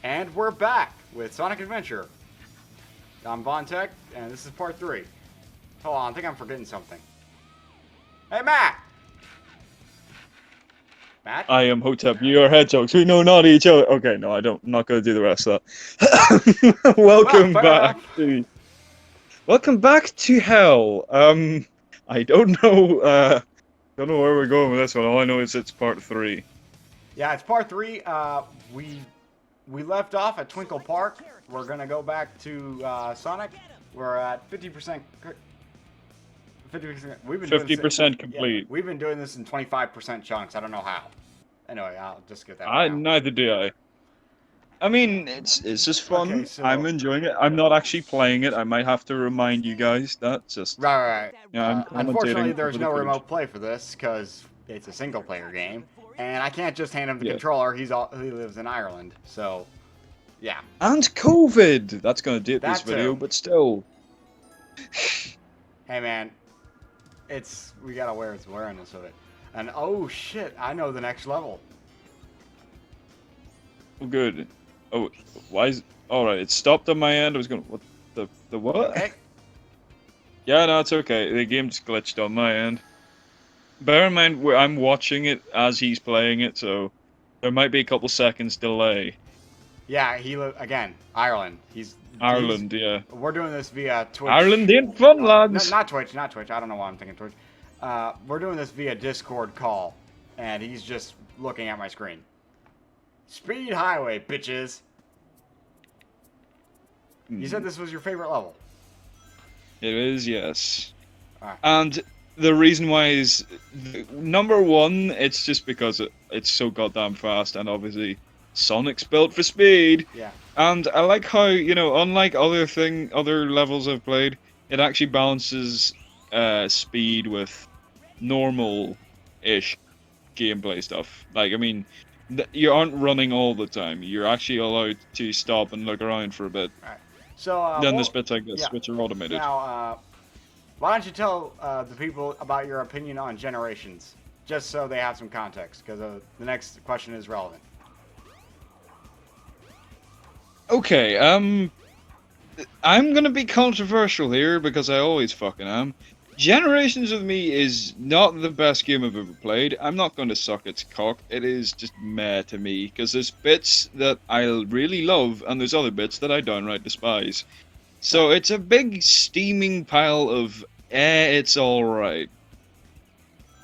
And we're back with Sonic Adventure. I'm Vontech, and this is part 3. Hold on, I think I'm forgetting something. Hey, Matt! Matt? I am Hotep. You are hedgehogs. We know not each other. Okay, no, I don't. I'm not going to do the rest of that. Well, Welcome fair back enough. to. Welcome back to hell. I don't know. Don't know where we're going with this one. All I know is it's part 3. Yeah, it's part 3. We left off at Twinkle Park. We're gonna go back to Sonic. We're at 50%. 50%. We've been doing this, 50% yeah, complete. we've been doing this in 25% chunks. I don't know how. Anyway, I'll just get that I out. neither do I. I mean, it's just fun. Okay, so I'm enjoying it. I'm not actually playing it. I might have to remind you guys that. Just right. yeah, I'm Unfortunately, commentating there's over the no coach. remote play for this because it's a single-player game, and I can't just hand him the Yeah. controller. He lives in Ireland, so yeah. And COVID. That's going to dip this That video, too. but still. Hey man, we got awareness of it. And oh shit, I know the next level. Oh, good. Oh, why is... Alright, it stopped on my end. I was going... What the what? Okay. Yeah, no, it's okay. The game just glitched on my end. Bear in mind, I'm watching it as he's playing it, so there might be a couple seconds delay. Yeah, again, Ireland. Ireland, yeah. We're doing this via Twitch. Ireland ain't fun, No, lads! not Twitch. I don't know why I'm thinking Twitch. We're doing this via Discord call, and he's just looking at my screen. Speed Highway, bitches. You said this was your favorite level. It is, yes. Alright. And the reason why is, number one, it's just because it's so goddamn fast, and obviously Sonic's built for speed. Yeah. And I like how, unlike other levels I've played, it actually balances speed with normal-ish gameplay stuff. Like, I mean, you aren't running all the time. You're actually allowed to stop and look around for a bit. Alright. So, Then there's bits like this, which are automated. Now, why don't you tell the people about your opinion on Generations, just so they have some context, because the next question is relevant. Okay, I'm gonna be controversial here because I always fucking am. Generations with me is not the best game I've ever played. I'm not going to suck its cock. It is just meh to me because there's bits that I really love and there's other bits that I downright despise. So it's a big steaming pile of it's all right.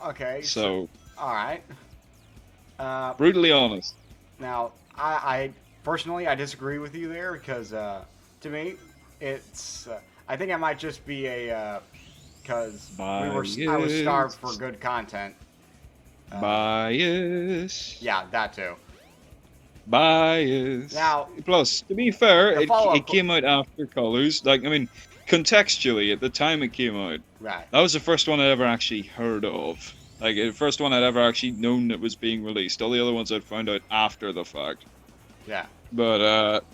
Okay. So all right. brutally honest. Now, I personally I disagree with you there because to me, it's I think I might just be a because I was starved for good content. Bias. Yeah, that too. Bias. Now, plus, to be fair, the it came out after Colors. Like, I mean, contextually, at the time it came out, right. that was the first one I'd ever actually heard of. Like, the first one I'd ever actually known that was being released. All the other ones I'd found out after the fact. Yeah. But,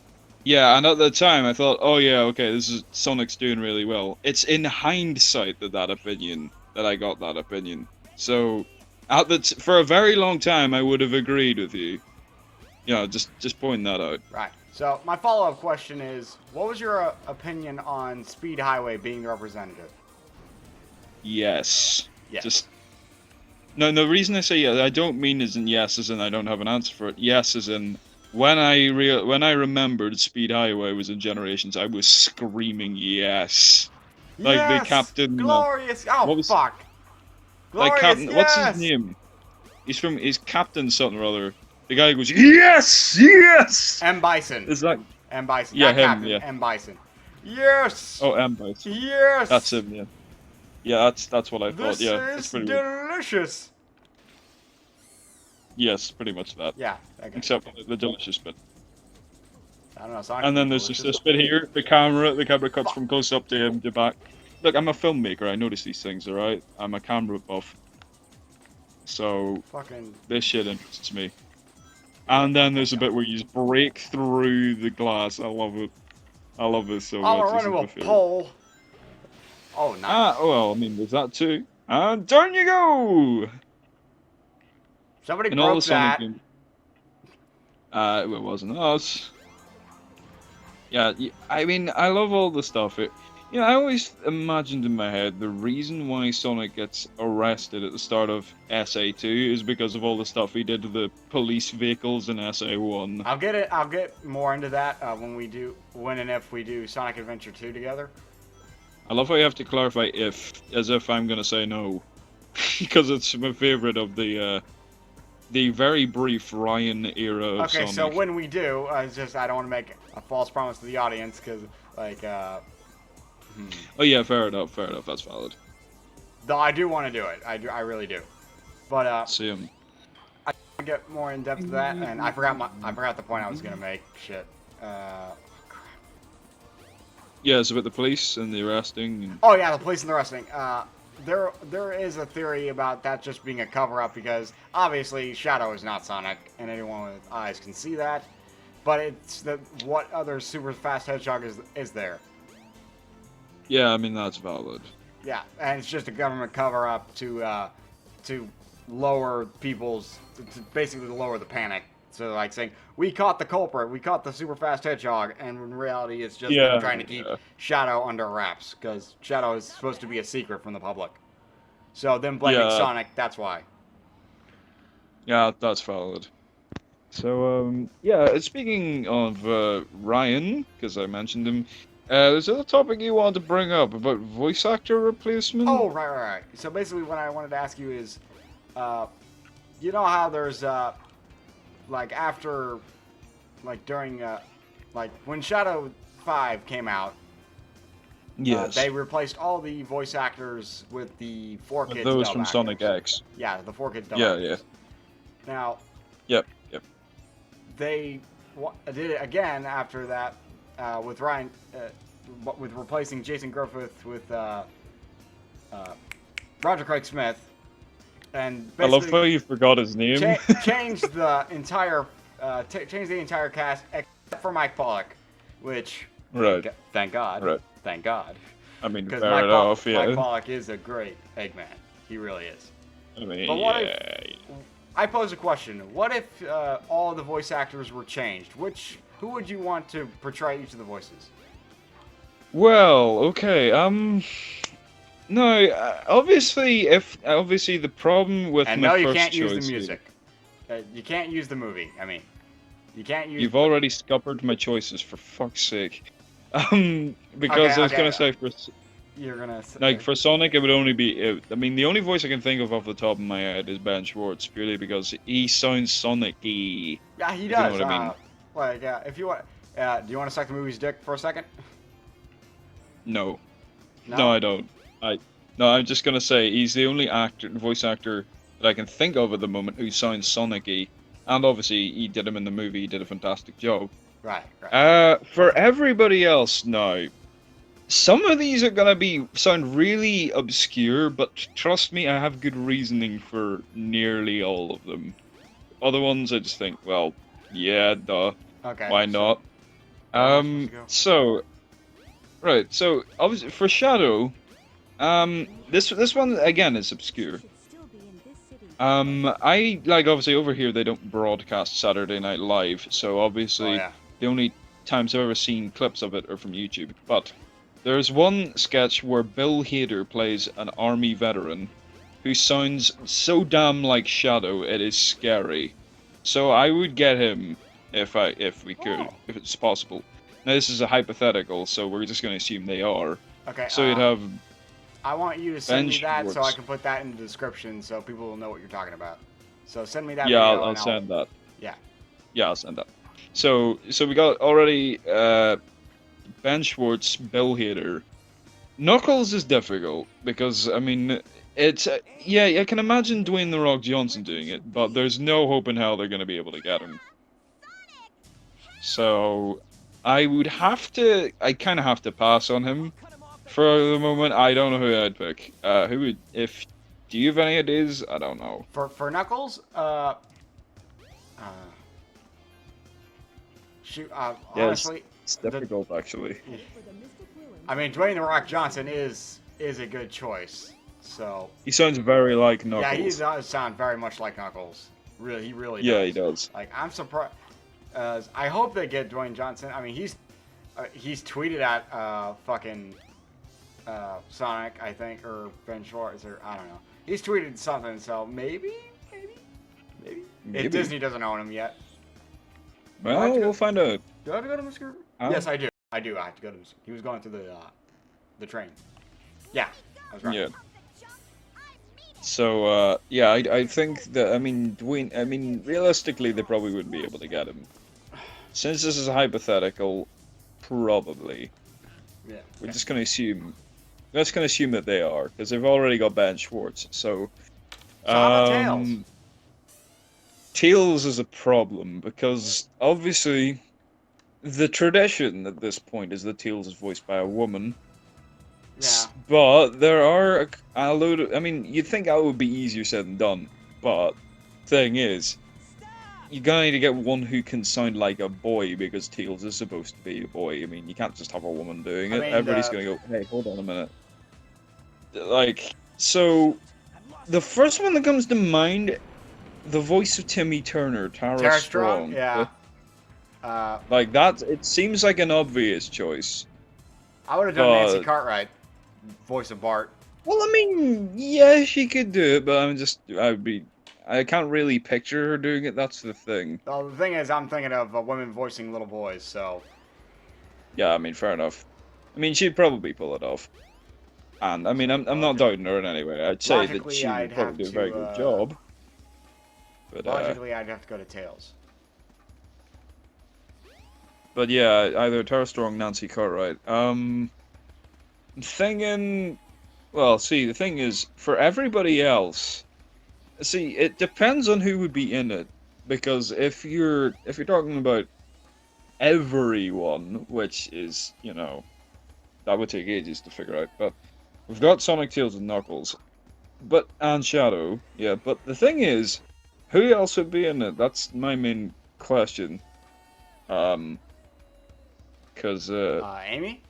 yeah, and at the time I thought, oh yeah, okay, Sonic's doing really well. It's in hindsight that I got that opinion. So, for a very long time I would have agreed with you. Yeah, just pointing that out. Right. So my follow-up question is, what was your opinion on Speed Highway being the representative? Yes. Yes. No, the reason I say yes, I don't mean as in yes as in I don't have an answer for it. Yes as in when I remembered Speed Highway was in Generations, I was screaming yes. Like yes! the captain. Glorious! Fuck! Glorious! Like Captain. Yes! What's his name? He's Captain something or other. The guy who goes yes, yes. M. Bison. Is that M. Bison? Yeah, Not him. Captain, Yeah. M. Bison. Yes! Oh, M. Bison. Yes! That's him. Yeah. Yeah, that's what I thought. Yeah, that's This is pretty weird. delicious. Yes, pretty much that. Yeah. Okay. Except for the delicious bit. I don't know. And then there's just this bit here. The camera cuts from close up to him to back. Look, I'm a filmmaker. I notice these things. All right. I'm a camera buff. So this shit interests me. And then there's a bit where you just break through the glass. I love it. I love this so much. I'll run to a pole. Oh, nice. Well, I mean, there's that too. And down you go! Somebody And all broke the Sonic that. It wasn't us. Yeah, I mean, I love all the stuff. I always imagined in my head the reason why Sonic gets arrested at the start of SA2 is because of all the stuff he did to the police vehicles in SA1. I'll get more into that when and if we do Sonic Adventure 2 together. I love how you have to clarify if, as if I'm gonna say no, because it's my favorite of the very brief Ryan era of Okay, Sonic. so when we do, it's just I don't want to make a false promise to the audience because like. Oh yeah, fair enough. That's valid. Though I do want to do it, I really do, but Same. I get more in depth to that, and I forgot the point I was gonna make. Shit. Yeah, it's about the police and the arresting. And... Oh yeah, the police and the arresting. There is a theory about that just being a cover-up because obviously Shadow is not Sonic, and anyone with eyes can see that. But it's what other super fast hedgehog is there? Yeah, I mean that's valid. Yeah, and it's just a government cover-up to lower basically to lower the panic. So like saying we caught the culprit, we caught the super fast hedgehog, and in reality it's just them trying to keep Shadow under wraps because Shadow is supposed to be a secret from the public. So them blaming Sonic, that's why. Yeah, that's valid. So speaking of Ryan, because I mentioned him. There's another topic you wanted to bring up about voice actor replacement? Oh, right. So basically what I wanted to ask you is, you know how there's, like after, like during, like when Shadow 5 came out, yes. They replaced all the voice actors with the 4Kids those from actors. Sonic X. Yeah, the 4Kids dub actors. Now, Yep. They did it again after that, with Ryan, with replacing Jason Griffith with Roger Craig Smith, and I love how you forgot his name. changed the entire cast except for Mike Pollock, which thank God. I mean, because fair enough. Mike Pollock is a great Eggman. He really is. I mean, but what if, I pose a question. What if all of the voice actors were changed? Who would you want to portray each of the voices? Well, okay. No. Obviously, the problem with and my no, you first can't use choice the music. You can't use the movie. I mean, you can't use. You've already scuppered my choices for fuck's sake. Because I was gonna say for. You're gonna say... Like for Sonic, it would only be. I mean, the only voice I can think of off the top of my head is Ben Schwartz, purely because he sounds Sonic-y. Yeah, he does. You know what I mean? Like, if you want, do you want to suck the movie's dick for a second? No, I don't. I'm just gonna say he's the only voice actor that I can think of at the moment who sounds Sonic-y, and obviously he did him in the movie. He did a fantastic job. Right. For everybody else now. Some of these are gonna sound really obscure, but trust me, I have good reasoning for nearly all of them. Other ones, I just think, well, yeah, duh. Okay. Why not? So obviously for Shadow, this one again is obscure. I obviously over here they don't broadcast Saturday Night Live, so obviously the only times I've ever seen clips of it are from YouTube, but. There's one sketch where Bill Hader plays an army veteran who sounds so damn like Shadow it is scary. So I would get him if we could, if it's possible. Now this is a hypothetical, so we're just going to assume they are. Okay. So you'd have. I want you to send me that so I can put that in the description so people will know what you're talking about. So send me that. Yeah, I'll send that. Yeah. Yeah, I'll send that. So we got already. Ben Schwartz, Bill Hader. Knuckles is difficult because I mean it's I can imagine Dwayne the Rock Johnson doing it, but there's no hope in hell they're going to be able to get him. So I kind of have to pass on him for the moment. I don't know who I'd pick. Do you have any ideas? I don't know. For Knuckles, shoot, honestly. It's difficult, actually. I mean, Dwayne The Rock Johnson is a good choice. So he sounds very like Knuckles. Yeah, he does sound very much like Knuckles. He really does. Yeah, he does. Like, I'm surprised. I hope they get Dwayne Johnson. I mean, He's tweeted at fucking Sonic, I think, or Ben Schwartz, or I don't know. He's tweeted something, so maybe. If Disney doesn't own him yet. Well, we'll find out. Do I have to go to Mr. Yes, I do. I have to go to Mr. He was going through the train. Yeah, I was right. Yeah. So, yeah, I think that, I mean, realistically, they probably wouldn't be able to get him. Since this is a hypothetical, probably. Yeah. We're just going to assume. Let's going to assume that they are, because they've already got Ben Schwartz, so... how about Tails? Tails is a problem, because, obviously, the tradition at this point is that Tails is voiced by a woman. Yeah. But there are a load of... I mean, you'd think that would be easier said than done, but thing is, you're going to get one who can sound like a boy, because Tails is supposed to be a boy. I mean, you can't just have a woman doing it. Everybody's going to go, hey, hold on a minute. Like, so, the first one that comes to mind, the voice of Timmy Turner, Tara Strong. Yeah. Like, that, it seems like an obvious choice. I would have done Nancy Cartwright, voice of Bart. Well, I mean, yeah, she could do it, but I can't really picture her doing it, that's the thing. Well, the thing is, I'm thinking of women voicing little boys, so... Yeah, I mean, fair enough. I mean, she'd probably pull it off. And, I mean, I'm not doubting her in any way. I'd say that she would probably do a very good job. But, logically, I'd have to go to Tails. But yeah, either Tara Strong, Nancy Cartwright. Well, see, the thing is, for everybody else, see, it depends on who would be in it. Because if you're talking about everyone, which is, you know, that would take ages to figure out. But we've got Sonic, Tails, and Knuckles, and Shadow. Yeah, but the thing is, who else would be in it? That's my main question. Because Amy?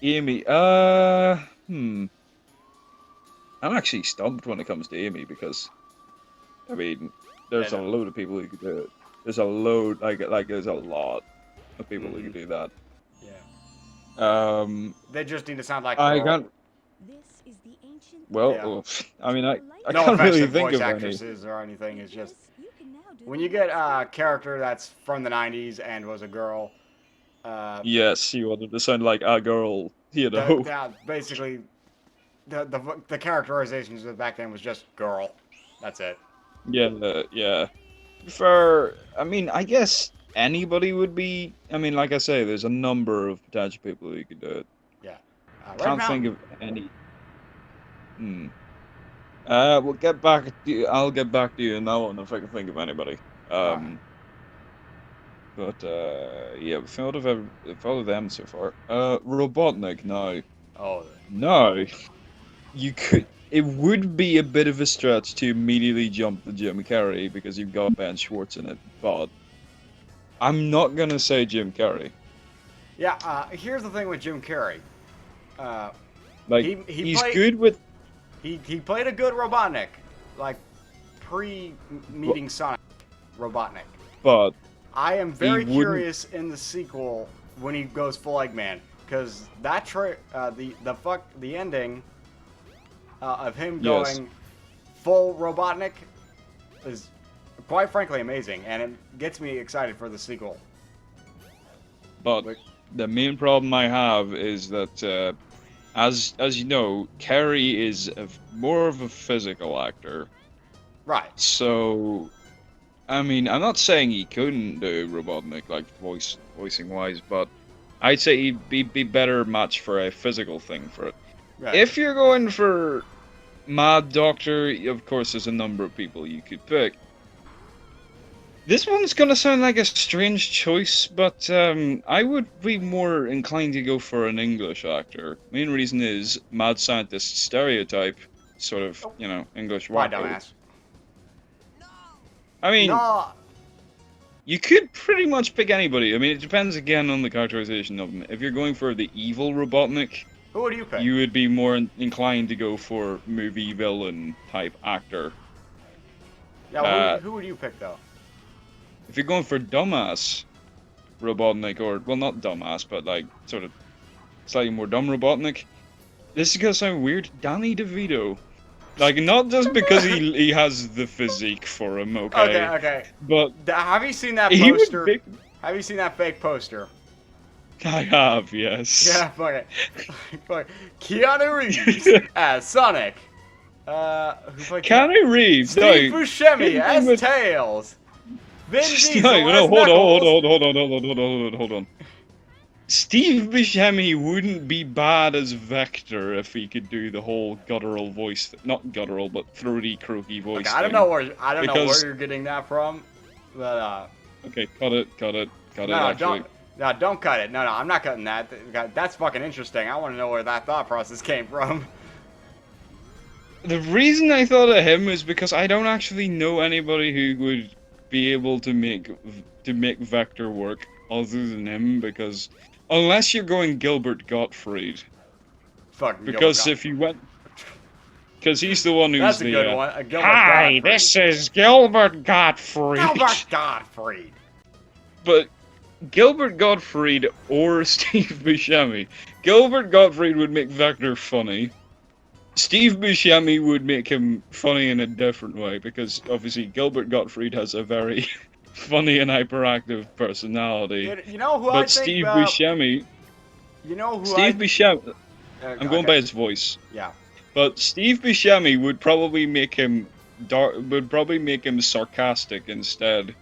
Amy. I'm actually stumped when it comes to Amy because, I mean, there's a load of people who could do it. There's a load, there's a lot of people who could do that. Yeah. They just need to sound like. I can't. Well, yeah. I mean, I no can't really think voice of actresses or anything. It's just when you get a character that's from the '90s and was a girl. Yes, you wanted to sound like a girl, you know. Basically, the characterizations back then was just girl. That's it. Yeah, yeah. I mean, I guess anybody would be. I mean, like I say, there's a number of potential people who could do it. Yeah. Can't think of any. We'll get back to you. I'll get back to you in that one if I can think of anybody. But yeah, we thought of them so far. Robotnik, no. Oh. No. You could. It would be a bit of a stretch to immediately jump to Jim Carrey because you've got Ben Schwartz in it, but I'm not gonna say Jim Carrey. Yeah. Here's the thing with Jim Carrey. He's good with. He played a good Robotnik, like pre-meeting Sonic Robotnik. But I am very curious in the sequel when he goes full Eggman, because that the ending of him going full Robotnik is quite frankly amazing, and it gets me excited for the sequel. But the main problem I have is that, as you know, Carrey is more of a physical actor. Right. So, I mean, I'm not saying he couldn't do Robotnik, like voicing wise, but I'd say he'd be better match for a physical thing for it. Right. If you're going for Mad Doctor, of course, there's a number of people you could pick. This one's gonna sound like a strange choice, but I would be more inclined to go for an English actor. Main reason is mad scientist stereotype, sort of, you know, English wacko. Why, dumbass? I mean, you could pretty much pick anybody. I mean, it depends again on the characterization of them. If you're going for the evil Robotnik, who would you pick? You would be more inclined to go for movie villain type actor. Yeah, who would you pick though? If you're going for dumbass, Robotnik, or well, not dumbass, but like sort of slightly more dumb Robotnik. This is gonna sound weird. Danny DeVito, like not just because he has the physique for him, okay? Okay. But Have you seen that he would poster? be... Have you seen that fake poster? I have, yes. Yeah, fuck it. Fuck. Keanu Reeves as Sonic. Who played Keanu Reeves, Steve no. Buscemi as Tails. Vin Diesel No, as hold Knuckles. on. Steve Buscemi wouldn't be bad as Vector if he could do the whole guttural voice, not guttural, but throaty, croaky voice. Okay, I don't know where you're getting that from, but okay, cut it. No, don't cut it. No, I'm not cutting that. That's fucking interesting. I want to know where that thought process came from. The reason I thought of him is because I don't actually know anybody who would be able to make Vector work other than him, because unless you're going Gilbert Gottfried. Fucking because if you went, because he's the one who's that's a good one. Hi, Gottfried. This is Gilbert Gottfried. Gilbert Gottfried. But Gilbert Gottfried or Steve Buscemi. Gilbert Gottfried would make Vector funny. Steve Buscemi would make him funny in a different way, because obviously Gilbert Gottfried has a very funny and hyperactive personality. You know who but I think Steve Buscemi. You know who Steve Buscemi. I'm going by his voice. Yeah. But Steve Buscemi would probably make him sarcastic instead.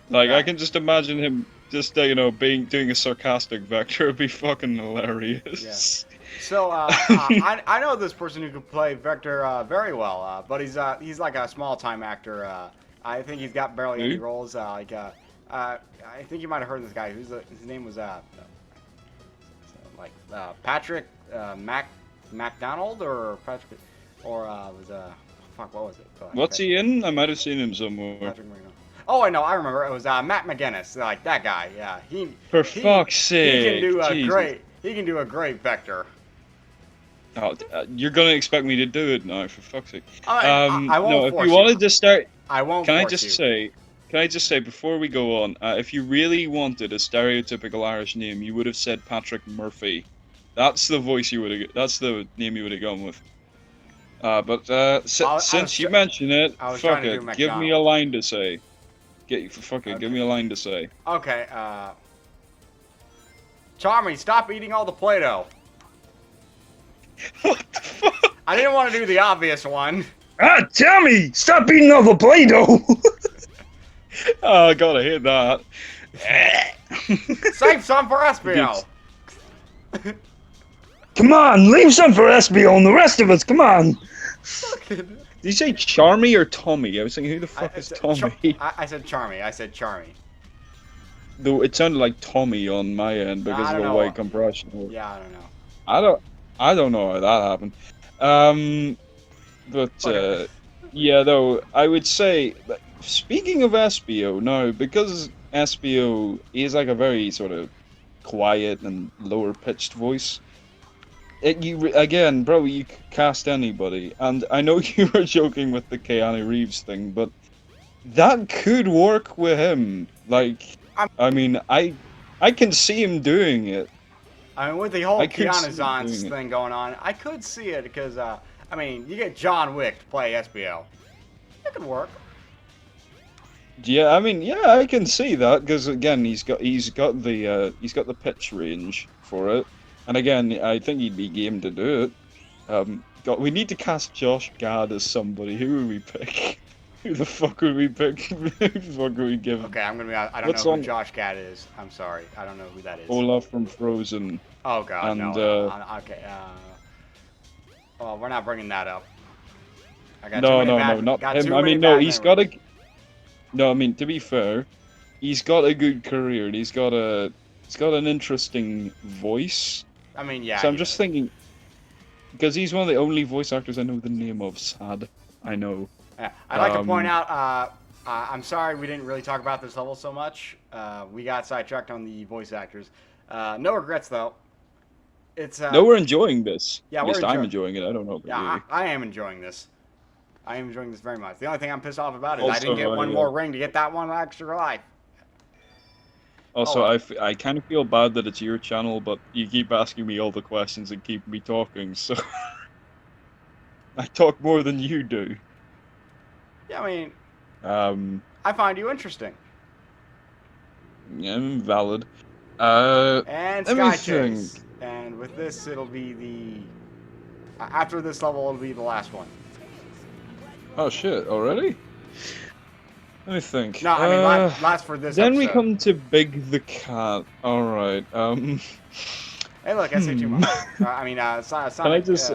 Like I can just imagine him just doing a sarcastic Vector. It'd be fucking hilarious. Yeah. So I know this person who could play Vector very well, but he's like a small time actor. I think he's got barely any roles. I think you might have heard of this guy. His name was Patrick MacDonald or Patrick fuck, what was it? What's he in? I might have seen him somewhere. Patrick McDonald. Oh, I know. I remember. It was Matt McGuinness, like that guy. Yeah, fuck's sake, he can do a great. He can do a great Vector. Oh, you're gonna expect me to do it now, for fuck's sake. I won't no, if force you wanted to start, I won't. Can I just say before we go on, if you really wanted a stereotypical Irish name, you would have said Patrick Murphy. That's the voice you would have. That's the name you would have gone with. Since you mention it, fuck it. Give me a line to say. Give me a line to say. Okay. Charmy, stop eating all the Play-Doh. What the fuck? I didn't want to do the obvious one. Tommy, stop eating all the Play-Doh. Oh, I gotta hear that. Save some for Espio. Come on, leave some for Espio and the rest of us. Come on. Did you say Charmy or Tommy? I was thinking, who the fuck is Tommy? I said Charmy. I said Charmy. Though it sounded like Tommy on my end because of the white compression. Yeah, I don't know. I don't know how that happened. Yeah, though I would say, speaking of Espio, no, because Espio is like a very sort of quiet and lower pitched voice. Again, bro, you could cast anybody, and I know you were joking with the Keanu Reeves thing, but that could work with him. Like, I mean, I can see him doing it. I mean, with the whole Keanu thing going on, I could see it because, I mean, you get John Wick to play SBO. It could work. Yeah, I mean, yeah, I can see that because again, he's got the pitch range for it, and again, I think he'd be game to do it. We need to cast Josh Gad as somebody. Who would we pick? Who the fuck would we pick? Who the fuck would we give? Okay, I'm gonna be honest. I don't know who Josh Gad is. I'm sorry. I don't know who that is. Olaf from Frozen. Oh god, and, no. Okay. Well, we're not bringing that up. No, not him. I mean, no, he's got a. No, I mean, to be fair, he's got a good career. He's got an interesting voice. I mean, yeah. So I'm just thinking, because he's one of the only voice actors I know the name of. Sad, I know. Yeah. I'd like to point out, I'm sorry we didn't really talk about this level so much. We got sidetracked on the voice actors. No regrets though. It's no, we're enjoying this. Yeah, at least I'm enjoying it. I don't know about you. I am enjoying this. I am enjoying this very much. The only thing I'm pissed off about is I didn't get one more ring to get that one extra life. Also, Oh. I kind of feel bad that it's your channel, but you keep asking me all the questions and keep me talking, so I talk more than you do. Yeah, I mean, Um, I find you interesting. yeah, valid. And Let me Sky think. Chase. And with this, it'll be after this level, it'll be the last one. Oh shit, already? Let me think. No, I mean, last for this Then we episode. come to Big the Cat. Alright, Hey, look, SH2 model. I mean, Sonic. Can I just...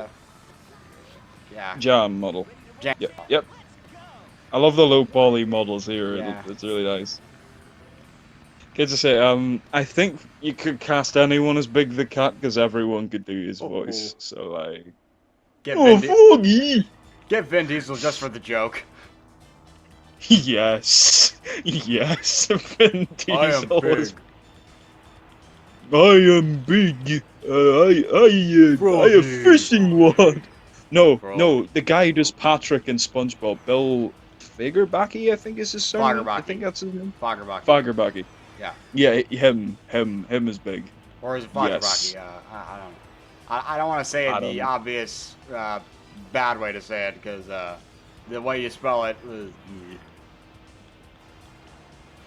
Yeah. Jam model. Jam. Yep. I love the low poly models here. Yeah. It's really nice. Okay, to say, I think you could cast anyone as Big the Cat because everyone could do his voice. So like, Get Foggy! Get Vin Diesel just for the joke. Yes, yes, Vin Diesel. I am big. I am big. I have fishing rod. No, no, the guy who does Patrick and SpongeBob, Bill Fagerbakke, I think is his surname. I think that's his name. Fagerbakke. Yeah. Yeah, him is big. Or is it Fagerbakke? Yes. I don't know. I don't want to say it the obvious bad way to say it because the way you spell it was.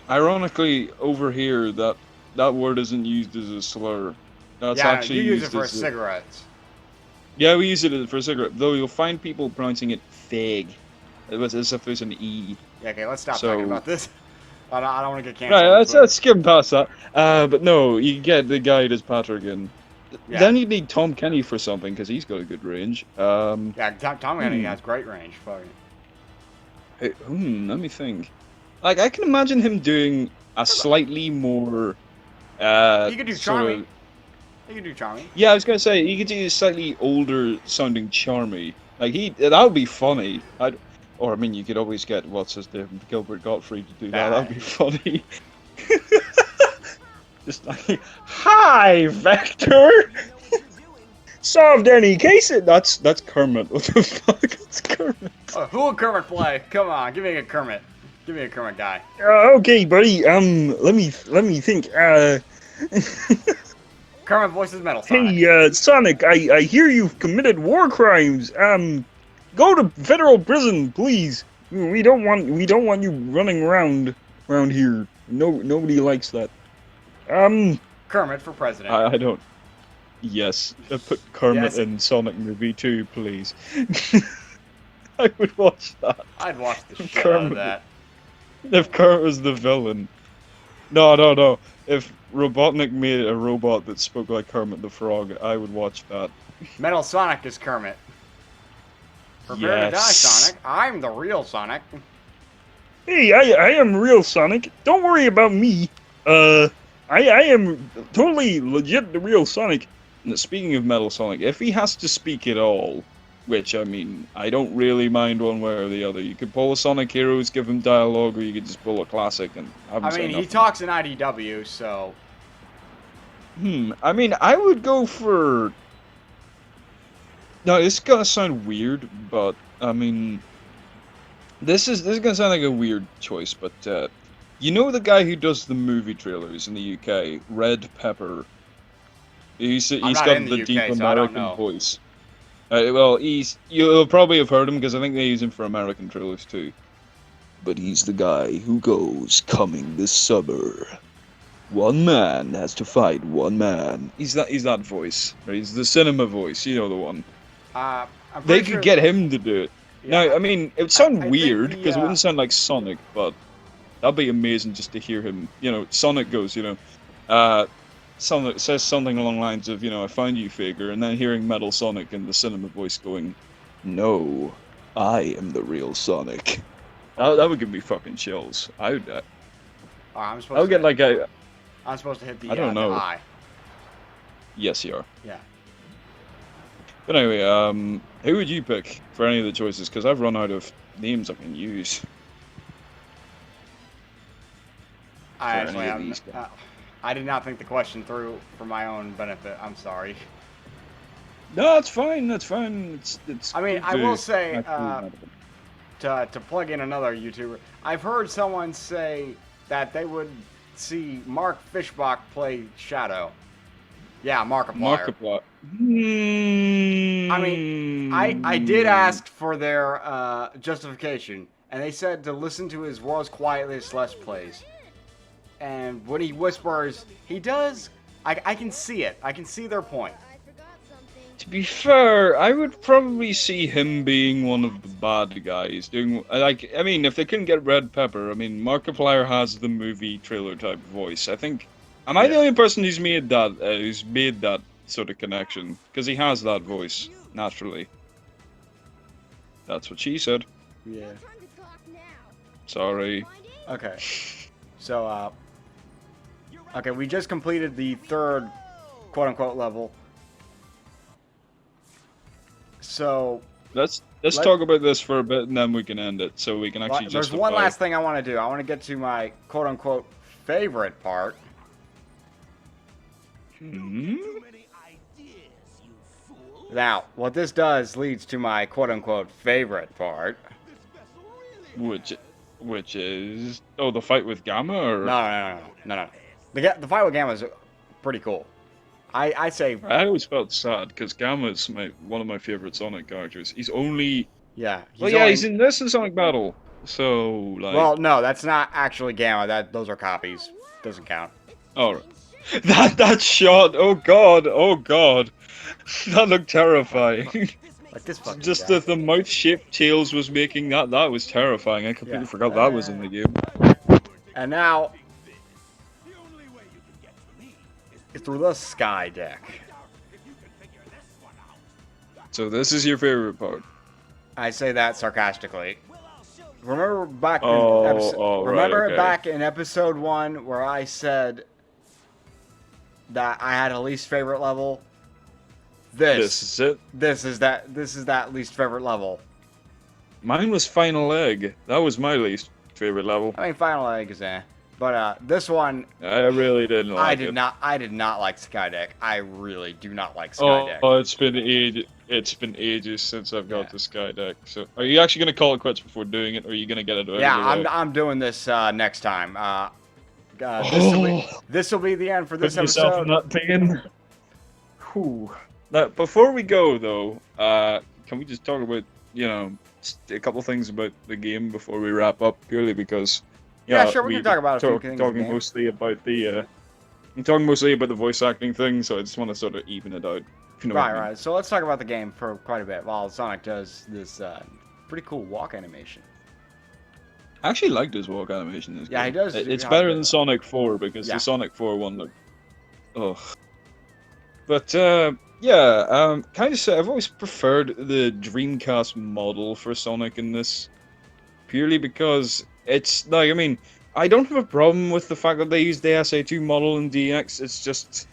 Ironically, over here, that word isn't used as a slur. That's yeah, actually you use used it for as cigarettes. Yeah, we use it for a cigarette, though you'll find people pronouncing it fig. As if there's an E. Yeah, okay, let's stop talking about this. I don't want to get canceled. Right, let's skim past that. But no, you get the guy that's Patrick in. Yeah. Then you need Tom Kenny for something, because he's got a good range. Yeah, Tom Kenny has great range. Hey, let me think. Like, I can imagine him doing a slightly more... he could do Charmy. He could do Charmy. Yeah, I was going to say, he could do slightly older sounding Charmy. Like, that would be funny. Or, I mean, you could always get, what's his name, Gilbert Gottfried to do that. That'd be funny. Just like, hi, Vector! Solved any case? That's Kermit. What the fuck? It's Kermit. Oh, who would Kermit play? Come on, give me a Kermit. Give me a Kermit guy. Okay, buddy. Let me think. Kermit voices Metal Sonic. Hey, Sonic. I hear you've committed war crimes. Go to federal prison, please. We don't want you running around here. Nobody likes that. Kermit for president. I don't. Yes, put Kermit in Sonic movie 2, please. I would watch that. I'd watch the shit out of that. If Kermit was the villain. No. If Robotnik made a robot that spoke like Kermit the Frog, I would watch that. Metal Sonic is Kermit. Prepare to die, Sonic. I'm the real Sonic. Hey, I am real Sonic. Don't worry about me. I am totally legit the real Sonic. Speaking of Metal Sonic, if he has to speak at all, which, I mean, I don't really mind one way or the other. You could pull a Sonic Heroes, give him dialogue, or you could just pull a classic and have him say nothing. He talks in IDW, so... I mean, I would go for... No, this is gonna sound weird, but, I mean... This is gonna sound like a weird choice, but, you know the guy who does the movie trailers in the UK? Red Pepper. He's got the deep American voice. Well, you'll probably have heard him because I think they use him for American trailers too. But he's the guy who goes, coming this summer. One man has to fight one man. He's that voice. Right? He's the cinema voice, you know the one. They could get him to do it. Yeah, now, I mean, it would sound weird because it wouldn't sound like Sonic, but that'd be amazing just to hear him. You know, Sonic goes, Sonic says something along the lines of, I found you, Fager, and then hearing Metal Sonic in the cinema voice going, no, I am the real Sonic. That would give me fucking chills. I would. I'm supposed to hit the. I don't know. The eye. Yes, you are. Yeah. But anyway, who would you pick for any of the choices? Because I've run out of names I can use. I did not think the question through for my own benefit. I'm sorry. No, it's fine. That's fine. It's. I mean, I will say, to plug in another YouTuber, I've heard someone say that they would see Mark Fishbach play Shadow. Yeah, Markiplier. Markiplier. I mean, I did ask for their justification, and they said to listen to his World's Quietest Let's Plays. And when he whispers, he does. I can see it. I can see their point. To be fair, I would probably see him being one of the bad guys. Doing like, I mean, if they couldn't get Red Pepper, I mean, Markiplier has the movie trailer type voice. I think. Am I the only person who's made that sort of connection? Because he has that voice naturally. That's what she said. Yeah. Sorry. Okay. So, okay, we just completed the third quote-unquote level. So Let's talk about this for a bit, and then we can end it, so we can actually. There's one last thing I want to do. I want to get to my quote-unquote favorite part. Hmm? Now, what this does leads to my quote-unquote favorite part. Which is the fight with Gamma, or No. The fight with Gamma is pretty cool. I say. I always felt sad because Gamma is one of my favorite Sonic characters. He's only. Yeah. He's in this in Sonic Battle. So like. Well, no, that's not actually Gamma. Those are copies. Doesn't count. All right. That shot. Oh god. That looked terrifying. Like this fucking Just guy. the mouth shaped Tails was making that was terrifying. I completely forgot that was in the game. And now it's through the Sky Deck. So this is your favorite part. I say that sarcastically. Remember back in back in episode 1 where I said that I had a least favorite level? This is it. This is that least favorite level. Mine was Final Egg. That was my least favorite level. I mean, Final Egg is but this one I really didn't like it. I did not like Sky Deck. I really do not like Sky Deck. Oh, it's been ages since I've got the Sky Deck. So, are you actually gonna call it quits before doing it, or are you gonna get it? I'm doing this next time. This will be the end for this Put yourself episode. in that pain. Whew. Now, before we go though, can we just talk about a couple things about the game before we wrap up? Purely because Sure, we can talk about a few things. Talking mostly about the I'm talking mostly about the voice acting thing, so I just want to sort of even it out. If you know what I mean. Right. So let's talk about the game for quite a bit while Sonic does this pretty cool walk animation. I actually liked his walk animation. In this game. He does. It's better than Sonic 4 because the Sonic 4 one looked. Ugh. But can I just say I've always preferred the Dreamcast model for Sonic in this, purely because it's like, I mean, I don't have a problem with the fact that they used the SA2 model in DX. It's just,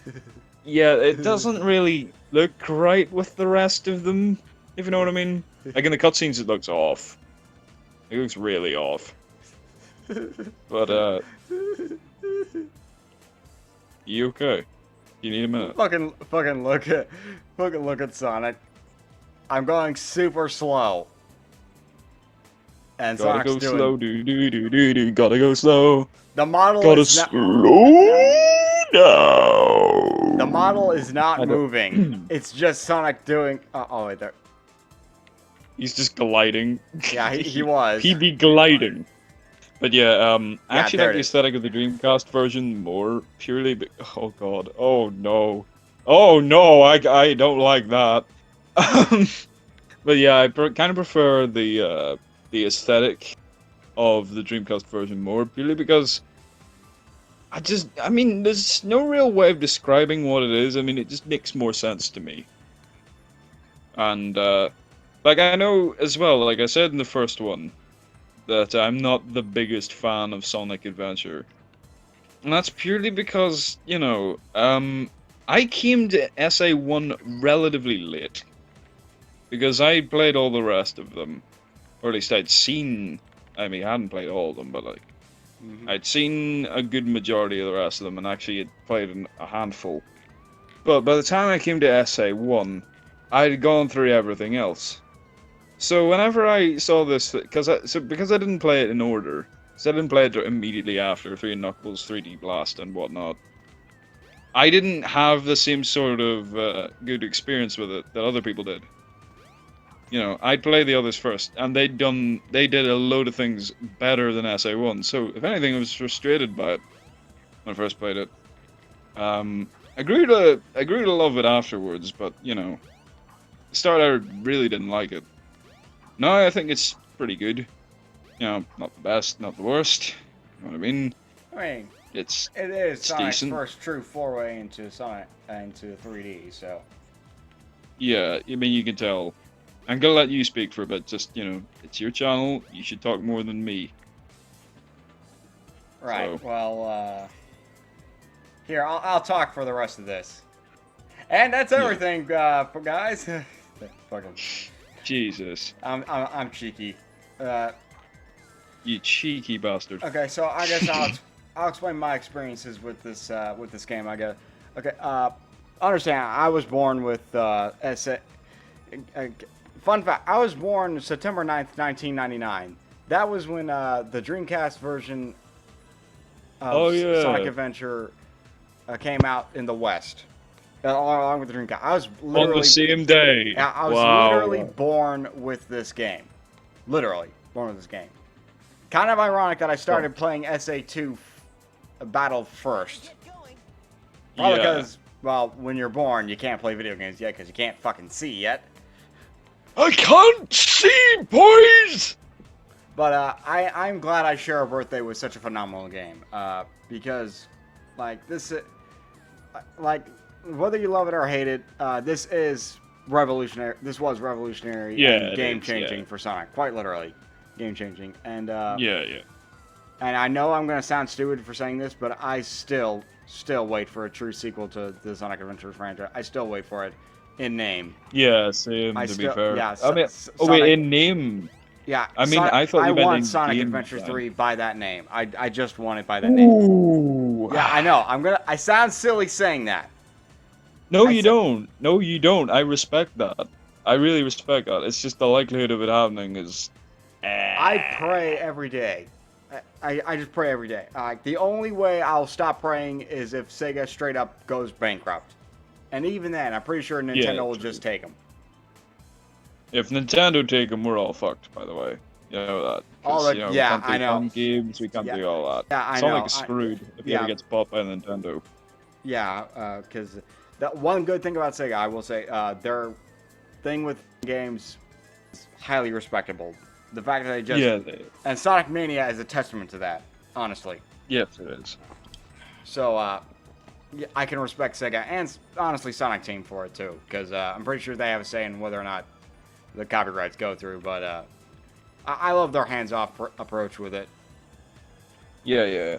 it doesn't really look right with the rest of them, if you know what I mean. Like in the cutscenes, it looks off. It looks really off. But you okay? You need a minute. Fucking look at Sonic. I'm going super slow. And Gotta Sonic's go doing... slow, do. Gotta go slow. The model Gotta is not... slow down. The model is not moving. It's just Sonic doing... Oh, wait, there. He's just gliding. Yeah, he was. He'd be gliding. But I actually like the is. aesthetic of the Dreamcast version more, purely oh god. Oh no. Oh no, I don't like that. But I kind of prefer the aesthetic of the Dreamcast version more, purely because I mean, there's no real way of describing what it is. I mean, it just makes more sense to me. And, like, I know as well, like I said in the first one, that I'm not the biggest fan of Sonic Adventure. And that's purely because, I came to SA1 relatively late. Because I played all the rest of them. Or at least I'd seen... I mean, I hadn't played all of them, but like... I'd seen a good majority of the rest of them, and actually had played a handful. But by the time I came to SA1, I'd gone through everything else. So whenever I saw this... because I didn't play it in order, 'Cause I didn't play it immediately after 3 Knuckles, 3D Blast, and whatnot. I didn't have the same sort of good experience with it that other people did. You know, I'd play the others first, and they did a load of things better than SA1. So, if anything, I was frustrated by it when I first played it. I grew to love it afterwards, but you know, the start I really didn't like it. Now I think it's pretty good. You know, not the best, not the worst. You know what I mean? It is it's Sonic's decent. first true foray into Sonic into 3D. So Yeah, I mean, you can tell. I'm gonna let you speak for a bit. Just, you know, it's your channel. You should talk more than me. right. So. Well, here I'll talk for the rest of this, and that's everything, for guys. Fucking Jesus, I'm cheeky. you cheeky bastard. Okay, so I guess I'll explain my experiences with this game. I guess. Okay. Understand? I was born with fun fact. I was born September 9th, 1999. That was when the Dreamcast version of Sonic Adventure came out in the West, along with the Dreamcast. I was literally on the same day. I was literally born with this game. Literally born with this game. Kind of ironic that I started playing SA2 Battle first. Probably because, well, when you're born, you can't play video games yet because you can't fucking see yet. I can't see, boys! But I'm glad I share a birthday with such a phenomenal game. Because, like, this, like, whether you love it or hate it, this is revolutionary. This was revolutionary and game-changing for Sonic. Quite literally, game-changing. And and I know I'm gonna sound stupid for saying this, but I still wait for a true sequel to the Sonic Adventure franchise. I still wait for it in name. Yeah, same. To be fair. Yeah, I mean, Sonic, in name. Yeah. I mean, I thought you meant want in Sonic game Adventure design. 3 by that name. I just want it by that name. Ooh. Yeah, I know. I sound silly saying that. No, you don't. No, you don't. I respect that. I really respect that. It's just the likelihood of it happening is. I pray every day. I just pray every day. The only way I'll stop praying is if Sega straight up goes bankrupt. And even then, I'm pretty sure Nintendo will just take them. If Nintendo take them, we're all fucked, by the way. You know that. All You know, the, we yeah, can't do I know. fun games, we can't do all that. Yeah, I Sonic know. is screwed if he yeah. ever gets bought by Nintendo. Yeah, because that one good thing about Sega, I will say, their thing with games is highly respectable. The fact that they just and Sonic Mania is a testament to that, honestly. Yes, it is. So yeah, I can respect Sega and honestly Sonic Team for it too, because I'm pretty sure they have a say in whether or not the copyrights go through. But I love their hands-off approach with it. Yeah,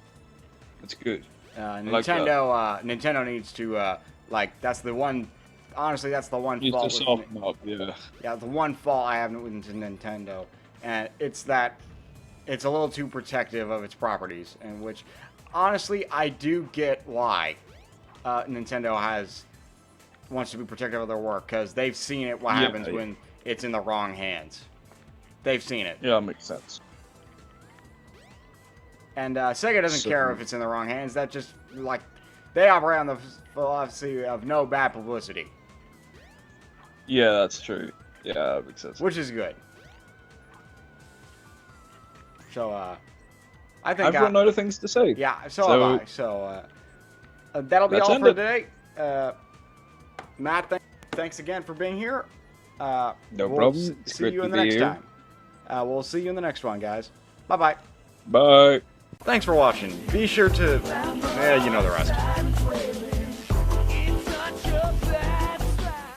that's good. Nintendo Nintendo needs to like that's the one. Honestly, that's the one fault. Needs to soften up, yeah. Yeah, the one fault I have with Nintendo, and it's that it's a little too protective of its properties, and which, honestly, I do get why Nintendo wants to be protective of their work, because they've seen it. What happens when it's in the wrong hands? They've seen it. Yeah, that makes sense. And Sega doesn't care if it's in the wrong hands. That just like they operate on the philosophy of no bad publicity. Yeah, that's true. Yeah, that makes sense. Which is good. So, I think I've run out of things to say. Yeah, so have I. So, that'll be all for today. Matt, thanks again for being here. No problem. See you in the next time. We'll see you in the next one, guys. Bye-bye. Bye. Thanks for watching. Be sure to... you know the rest.